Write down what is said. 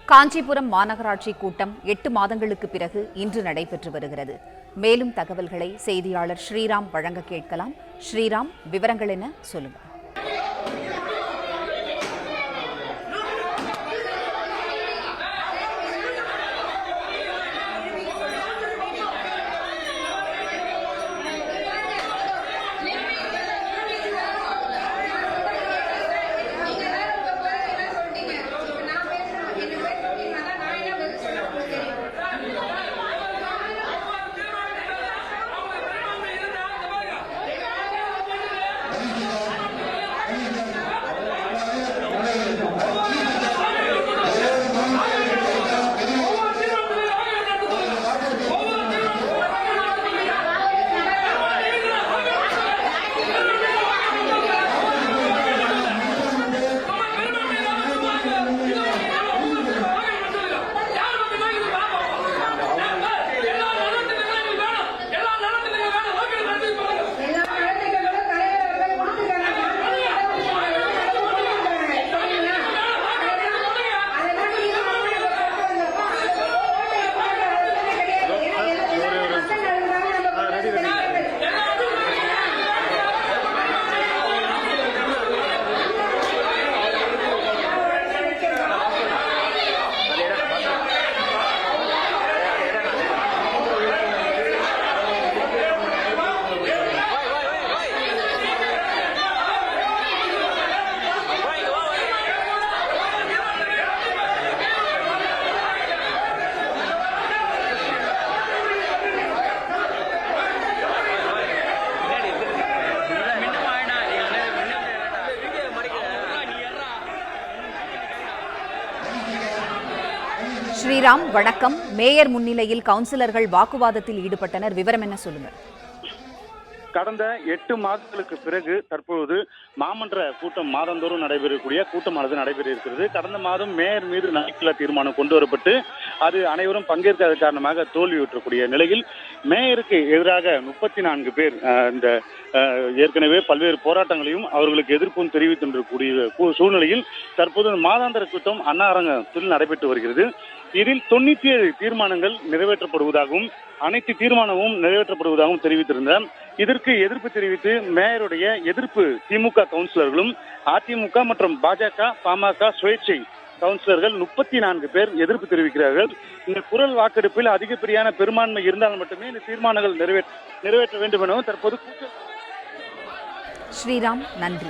காஞ்சிபுரம் மாநகராட்சி கூட்டம் 8 மாதங்களுக்கு பிறகு இன்று நடைபெற்று வருகிறது. மேலும் தகவல்களை செய்தியாளர் ஸ்ரீராம் வழங்க கேட்கலாம். ஸ்ரீராம், விவரங்கள் என்ன சொல்லுங்க? ஸ்ரீராம், வணக்கம். மேயர் முன்னிலையில் கவுன்சிலர்கள் வாக்குவாதத்தில் ஈடுபட்டனர். விவரம் என்ன சொல்லுங்க? கடந்த 8 மாதங்களுக்கு பிறகு தற்பொழுது மாமன்ற கூட்டம் மாதந்தோறும் நடைபெறக்கூடிய கூட்டமானது நடைபெற இருக்கிறது. கடந்த மாதம் மேயர் மீது நம்பிக்கையில்லா தீர்மானம் கொண்டு வரப்பட்டு அது அனைவரும் பங்கேற்காத காரணமாக தோல்வியுற்றக்கூடிய நிலையில் மேயருக்கு எதிராக 34 பேர் இந்த ஏற்கனவே பல்வேறு போராட்டங்களையும் அவர்களுக்கு எதிர்ப்பும் தெரிவித்திருக்கக்கூடிய சூழ்நிலையில் தற்போது மாதாந்திர கூட்டம் அண்ணா அரங்கத்தில் நடைபெற்று வருகிறது. இதில் 97 தீர்மானங்கள் நிறைவேற்றப்படுவதாகவும் அனைத்து தீர்மானமும் நிறைவேற்றப்படுவதாகவும் தெரிவித்திருந்தார். இதற்கு எதிர்ப்பு தெரிவித்து மேயருடைய எதிர்ப்பு திமுக கவுன்சிலர்களும் அதிமுக மற்றும் பாஜக, பாமக, சுயேட்சை கவுன்சிலர்கள் 34 பேர் எதிர்ப்பு தெரிவிக்கிறார்கள். இந்த குரல் வாக்கெடுப்பில் அதிகப்படியான பெரும்பான்மை இருந்தால் மட்டுமே இந்த தீர்மானங்கள் நிறைவேற்ற வேண்டும் எனவும் தற்போது ஸ்ரீராம், நன்றி.